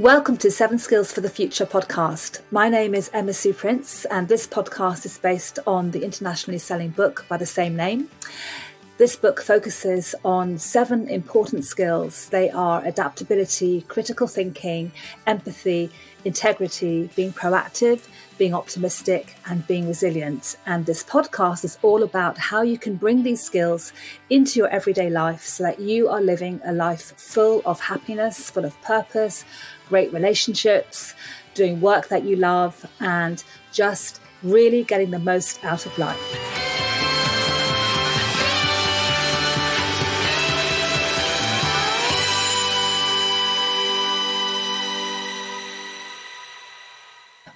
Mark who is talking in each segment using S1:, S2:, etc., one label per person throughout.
S1: Welcome to 7 Skills for the Future podcast. My name is Emma Sue Prince, and this podcast is based on the internationally selling book by the same name. This book focuses on 7 important skills. They are adaptability, critical thinking, empathy, integrity, being proactive, being optimistic, and being resilient. And this podcast is all about how you can bring these skills into your everyday life so that you are living a life full of happiness, full of purpose, great relationships, doing work that you love, and just really getting the most out of life.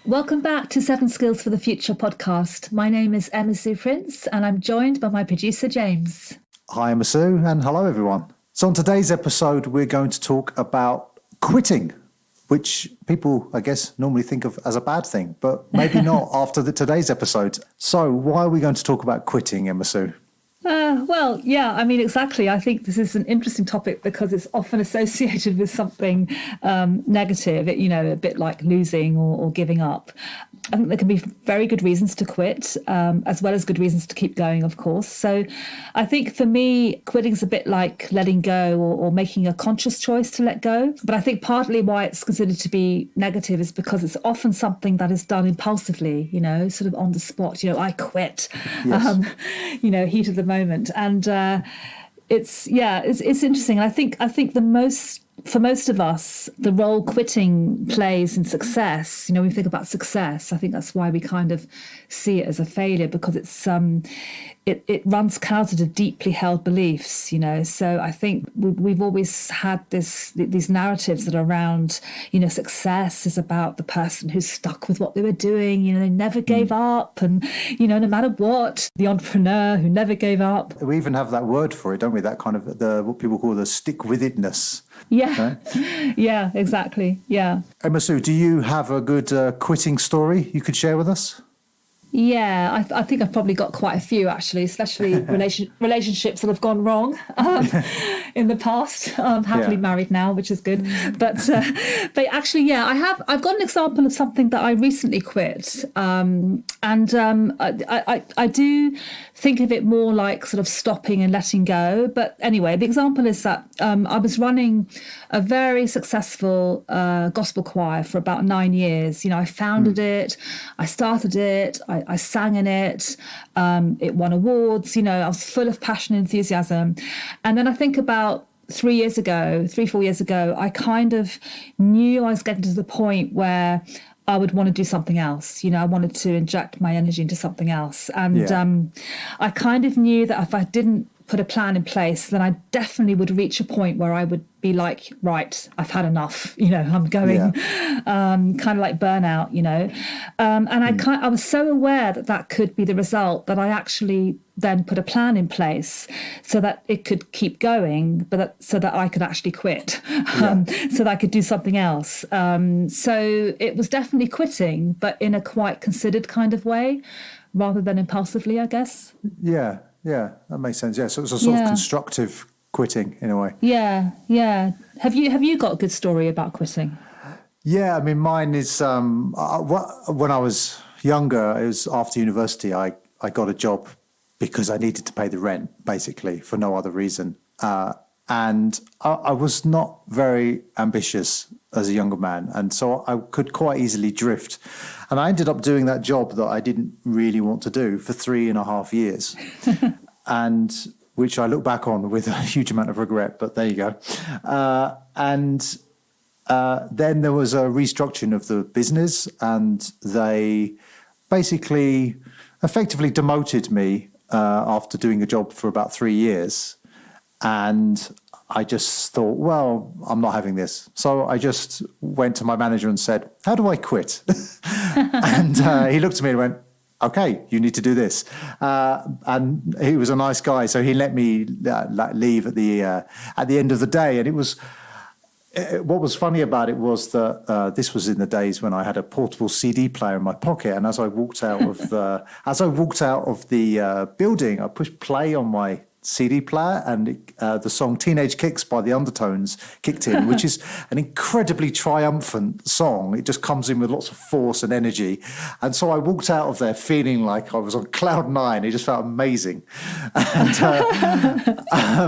S1: Welcome back to 7 Skills for the Future podcast. My name is Emma Sue Prince, and I'm joined by my producer, James.
S2: Hi, Emma Sue, and hello, everyone. So on today's episode, we're going to talk about quitting, which people, I guess, normally think of as a bad thing, but maybe not after today's episode. So why are we going to talk about quitting, Emma Sue?
S1: Exactly. I think this is an interesting topic because it's often associated with something negative, a bit like losing or giving up. I think there can be very good reasons to quit, as well as good reasons to keep going, of course. So I think for me, quitting is a bit like letting go or making a conscious choice to let go. But I think partly why it's considered to be negative is because it's often something that is done impulsively, sort of on the spot. I quit,
S2: yes.
S1: Heat of the moment. And it's interesting. And I think for most of us, the role quitting plays in success, when we think about success, I think that's why we kind of see it as a failure, because it's it runs counter to deeply held beliefs, So I think we've always had these narratives that are around, success is about the person who's stuck with what they were doing, they never gave up, and no matter what, the entrepreneur who never gave up.
S2: We even have that word for it, don't we? That kind of what people call the stick-with-itness.
S1: Yeah,
S2: right?
S1: Yeah, exactly. Yeah.
S2: Emma Sue, do you have a good quitting story you could share with us?
S1: Yeah, I think I've probably got quite a few, actually, especially relationships that have gone wrong in the past. I'm happily married now, which is good. But actually, yeah, I've got an example of something that I recently quit. I do think of it more like sort of stopping and letting go. But anyway, the example is that I was running a very successul gospel choir for about 9 years. I founded it, I started it, I sang in it, it won awards, I was full of passion and enthusiasm. And then I think about 4 years ago, I kind of knew I was getting to the point where I would want to do something else. I wanted to inject my energy into something else. And I kind of knew that if I didn't put a plan in place, then I definitely would reach a point where I would be like, right, I've had enough, I'm going, kind of like burnout, I was so aware that could be the result that I actually then put a plan in place so that it could keep going, so that I could actually quit, so that I could do something else. So it was definitely quitting, but in a quite considered kind of way, rather than impulsively, I guess.
S2: Yeah, that makes sense. Yeah, so it was a sort of constructive quitting in a way.
S1: Yeah. Have you got a good story about quitting?
S2: Yeah, I mean, mine is when I was younger, it was after university, I got a job because I needed to pay the rent, basically, for no other reason. And I was not very ambitious as a younger man, and so I could quite easily drift. And I ended up doing that job that I didn't really want to do for 3.5 years, and which I look back on with a huge amount of regret, but there you go. Then there was a restructuring of the business, and they basically effectively demoted me after doing a job for about 3 years. And I just thought, well, I'm not having this. So I just went to my manager and said, how do I quit? And he looked at me and went, okay, you need to do this. And he was a nice guy, so he let me leave at the end of the day. And it was what was funny about it was that this was in the days when I had a portable CD player in my pocket, and as I walked out of the building, I pushed play on my CD player, and the song Teenage Kicks by the Undertones kicked in, which is an incredibly triumphant song. It just comes in with lots of force and energy. And so I walked out of there feeling like I was on cloud nine. It just felt amazing. And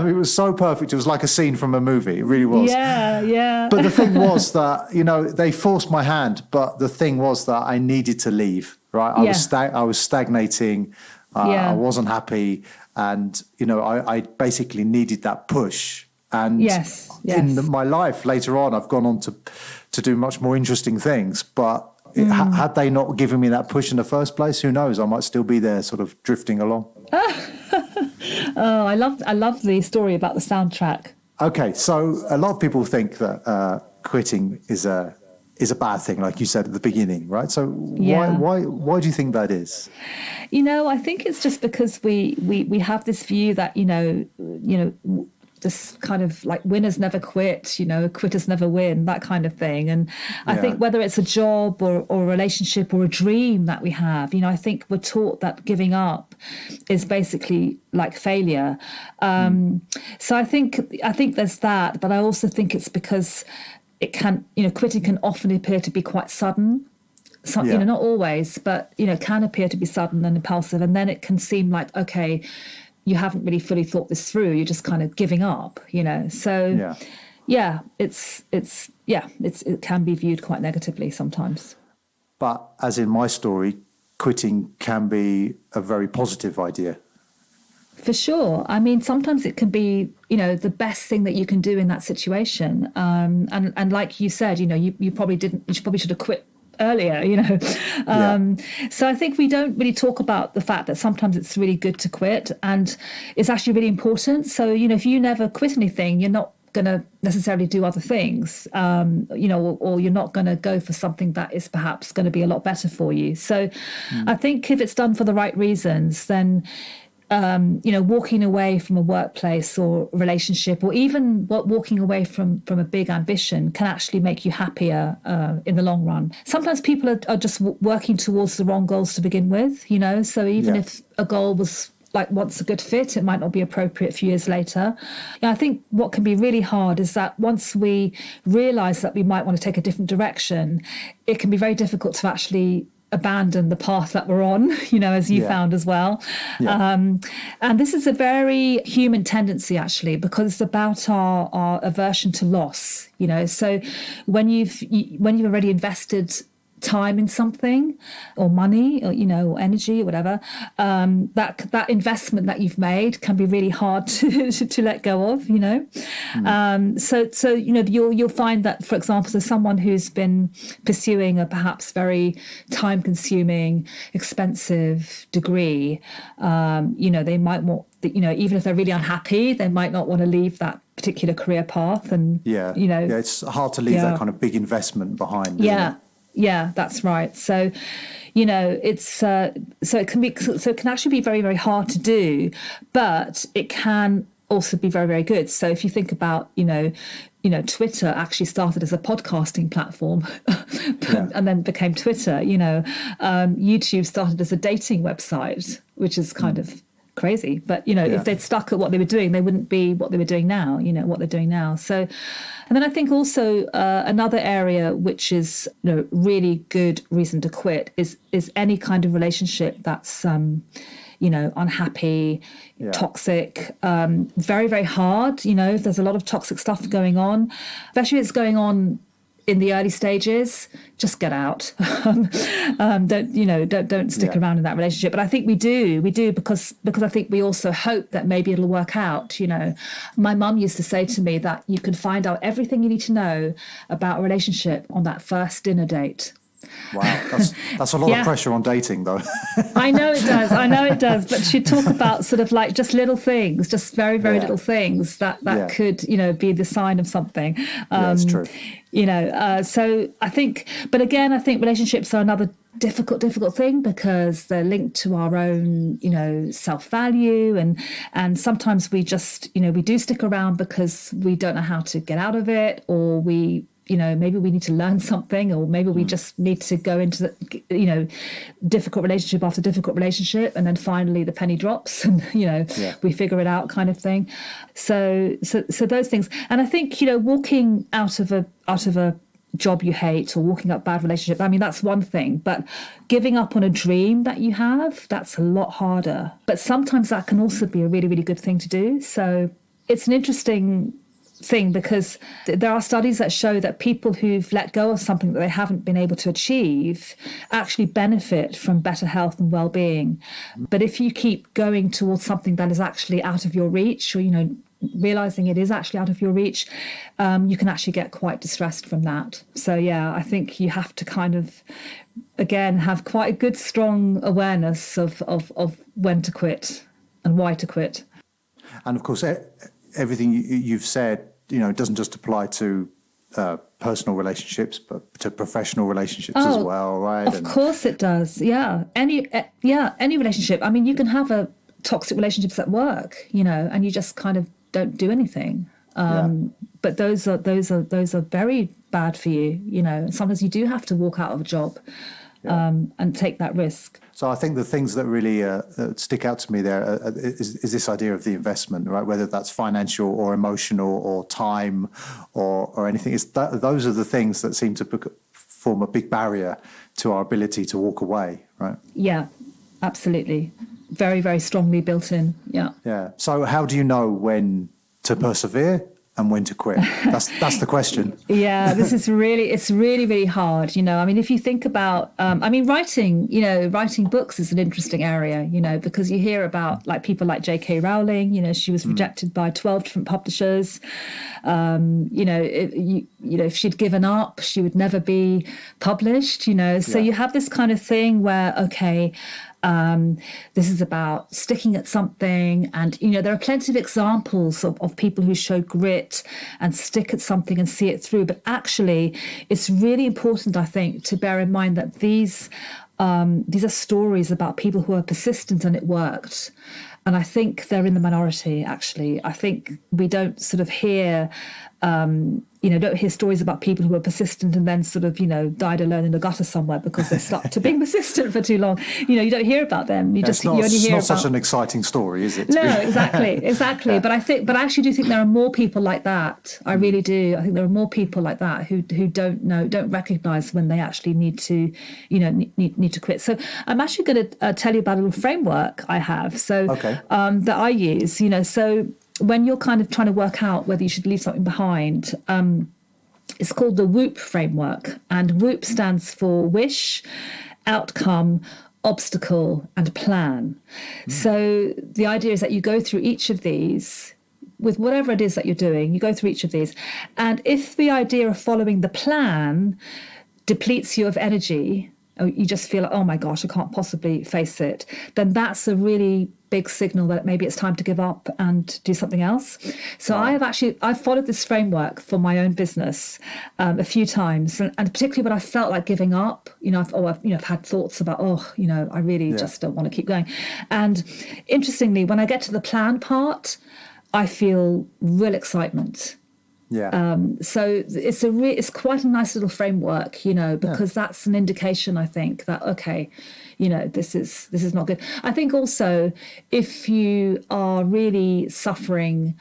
S2: it was so perfect. It was like a scene from a movie. It really was.
S1: Yeah.
S2: But the thing was that, they forced my hand. But the thing was that I needed to leave, right? I was stagnating. I wasn't happy. And, I basically needed that push. And in my life later on, I've gone on to do much more interesting things. But had they not given me that push in the first place, who knows? I might still be there sort of drifting along.
S1: I love the story about the soundtrack.
S2: Okay, so a lot of people think that quitting is a bad thing, like you said at the beginning, right? So why do you think that is?
S1: I think it's just because we have this view that this kind of like winners never quit, quitters never win, that kind of thing. And I think whether it's a job or a relationship or a dream that we have, I think we're taught that giving up is basically like failure. So I think there's that, but I also think it's because it can, quitting can often appear to be quite sudden. So, not always, but, can appear to be sudden and impulsive. And then it can seem like, okay, you haven't really fully thought this through. You're just kind of giving up, So, it can be viewed quite negatively sometimes.
S2: But as in my story, quitting can be a very positive idea.
S1: For sure. I mean, sometimes it can be, the best thing that you can do in that situation. And like you said, you probably should have quit earlier, So I think we don't really talk about the fact that sometimes it's really good to quit, and it's actually really important. So, if you never quit anything, you're not going to necessarily do other things, or you're not going to go for something that is perhaps going to be a lot better for you. So I think if it's done for the right reasons, then walking away from a workplace or relationship, or even walking away from a big ambition, can actually make you happier in the long run. Sometimes people are just working towards the wrong goals to begin with, so even if a goal was like once a good fit, it might not be appropriate a few years later. I think what can be really hard is that once we realise that we might want to take a different direction, it can be very difficult to actually abandon the path that we're on, as you found as well. And this is a very human tendency, actually, because it's about our aversion to loss, So when you've already invested time in something, or money, or or energy, or whatever, that investment that you've made can be really hard to let go of, So you'll find that, for example, so someone who's been pursuing a perhaps very time-consuming, expensive degree, they might want, even if they're really unhappy, they might not want to leave that particular career path, and
S2: it's hard to leave that kind of big investment behind.
S1: Yeah, that's right. So, it's so it can actually be very, very hard to do, but it can also be very, very good. So if you think about, Twitter actually started as a podcasting platform and then became Twitter. YouTube started as a dating website, which is kind of crazy. But, if they'd stuck at what they were doing, they wouldn't be what they were doing now, what they're doing now. So, and then I think also another area which is really good reason to quit is any kind of relationship that's, unhappy, toxic, very, very hard. If there's a lot of toxic stuff going on, especially if it's going on in the early stages, just get out. Don't stick around in that relationship. But I think we do because I think we also hope that maybe it'll work out. My mum used to say to me that you can find out everything you need to know about a relationship on that first dinner date.
S2: Wow, that's a lot of pressure on dating, though.
S1: I know it does. But she'd talk about sort of like just little things, just very, very little things that could, be the sign of something.
S2: It's true.
S1: So I think, but again, I think relationships are another difficult thing because they're linked to our own, self-value, and sometimes we just, we do stick around because we don't know how to get out of it, or we maybe we need to learn something, or maybe we just need to go into the, difficult relationship after difficult relationship, and then finally the penny drops, and we figure it out, kind of thing. So those things, and I think walking out of a job you hate, or walking up bad relationship, I mean, that's one thing, but giving up on a dream that you have, that's a lot harder. But sometimes that can also be a really, really good thing to do. So it's an interesting thing, because there are studies that show that people who've let go of something that they haven't been able to achieve actually benefit from better health and well-being. But if you keep going towards something that is actually out of your reach, or realizing it is actually out of your reach, you can actually get quite distressed from that. So yeah, I think you have to kind of, again, have quite a good strong awareness of when to quit and why to quit.
S2: And of course, everything you've said, doesn't just apply to personal relationships, but to professional relationships as well, right?
S1: Of course it does. Yeah. Any relationship. I mean, you can have a toxic relationships at work, and you just kind of don't do anything. But those are very bad for you. Sometimes you do have to walk out of a job and take that risk.
S2: So I think the things that really stick out to me there is this idea of the investment, right? Whether that's financial or emotional or time or anything. Those are the things that seem to form a big barrier to our ability to walk away, right?
S1: Yeah, absolutely. Very, very strongly built in. Yeah.
S2: Yeah. So how do you know when to persevere and when to quit? That's the question.
S1: Yeah, it's really, really hard. I mean, if you think about, writing books is an interesting area, because you hear about like people like J.K. Rowling, she was rejected by 12 different publishers. If she'd given up, she would never be published, So you have this kind of thing where, okay, this is about sticking at something. And, there are plenty of examples of people who show grit and stick at something and see it through. But actually, it's really important, I think, to bear in mind that these are stories about people who are persistent and it worked. And I think they're in the minority, actually. I think we don't sort of hear, don't hear stories about people who are persistent and then sort of, died alone in a gutter somewhere because they stuck to being persistent for too long. You don't hear about them. You only hear about.
S2: It's not such an exciting story, is it?
S1: No, exactly. Yeah. But I actually do think there are more people like that. I really do. I think there are more people like that who don't recognise when they actually need to, need to quit. So I'm actually going to tell you about a little framework I have. So that I use. So when you're kind of trying to work out whether you should leave something behind, it's called the WHOOP framework. And WHOOP stands for wish, outcome, obstacle, and plan. So the idea is that you go through each of these with whatever it is that you're doing, you go through each of these. And if the idea of following the plan depletes you of energy, or you just feel like, oh my gosh, I can't possibly face it, then that's a really big signal that maybe it's time to give up and do something else. So I've followed this framework for my own business a few times, and particularly when I felt like giving up, I've had thoughts about, I really just don't want to keep going. And interestingly, when I get to the plan part, I feel real excitement.
S2: Yeah.
S1: So it's quite a nice little framework, because that's an indication, I think, that okay, this is not good. I think also if you are really suffering,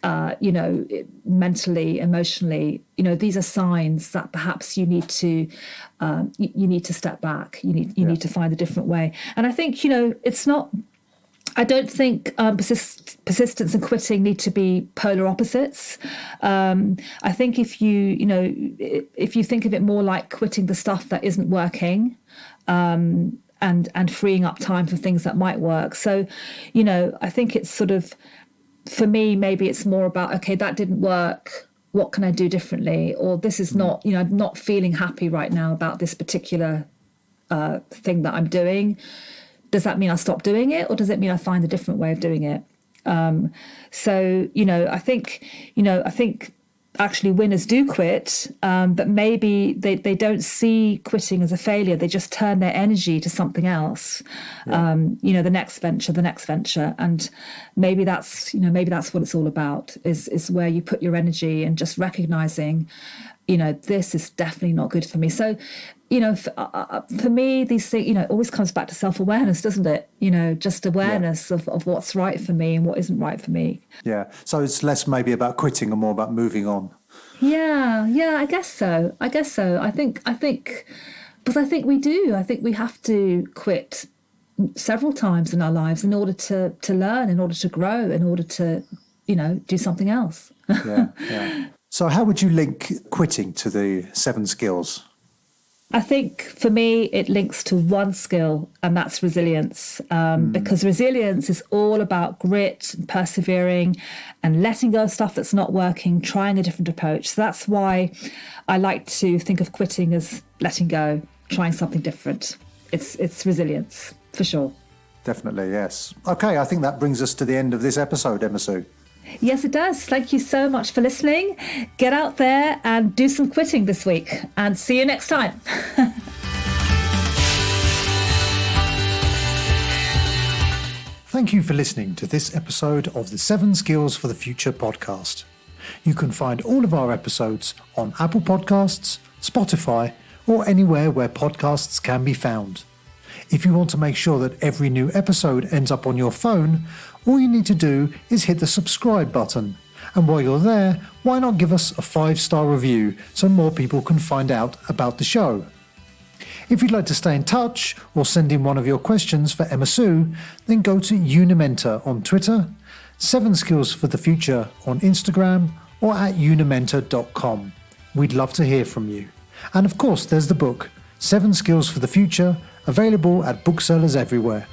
S1: mentally, emotionally, these are signs that perhaps you need to step back. You need to find a different way. And I think it's not. I don't think persistence and quitting need to be polar opposites. I think if you think of it more like quitting the stuff that isn't working, and freeing up time for things that might work. So, I think it's sort of, for me, maybe it's more about, okay, that didn't work. What can I do differently? Or this is not, I'm not feeling happy right now about this particular thing that I'm doing. Does that mean I stop doing it, or does it mean I find a different way of doing it? So, I think actually winners do quit, but maybe they don't see quitting as a failure. They just turn their energy to something else. The next venture, and maybe that's what it's all about. Is where you put your energy, and just recognizing, this is definitely not good for me. So, for me, these things, it always comes back to self-awareness, doesn't it? Just awareness of what's right for me and what isn't right for me.
S2: Yeah. So it's less maybe about quitting and more about moving on.
S1: Yeah, I guess so. I think, because I think we do. I think we have to quit several times in our lives in order to learn, in order to grow, in order to, do something else.
S2: Yeah. So how would you link quitting to the 7 skills?
S1: I think for me, it links to one skill, and that's resilience. Because resilience is all about grit, and persevering, and letting go of stuff that's not working, trying a different approach. So that's why I like to think of quitting as letting go, trying something different. It's resilience, for sure.
S2: Definitely, yes. Okay, I think that brings us to the end of this episode, Emma Sue.
S1: Yes, it does. Thank you so much for listening. Get out there and do some quitting this week, and see you next time.
S2: Thank you for listening to this episode of the 7 Skills for the Future podcast. You can find all of our episodes on Apple Podcasts, Spotify, or anywhere where podcasts can be found. If you want to make sure that every new episode ends up on your phone, all you need to do is hit the subscribe button. And while you're there, why not give us a 5-star review so more people can find out about the show? If you'd like to stay in touch or send in one of your questions for Emma Sue, then go to Unimentor on Twitter, 7 Skills for the Future on Instagram, or at unimentor.com. We'd love to hear from you. And of course, there's the book, 7 Skills for the Future, available at booksellers everywhere.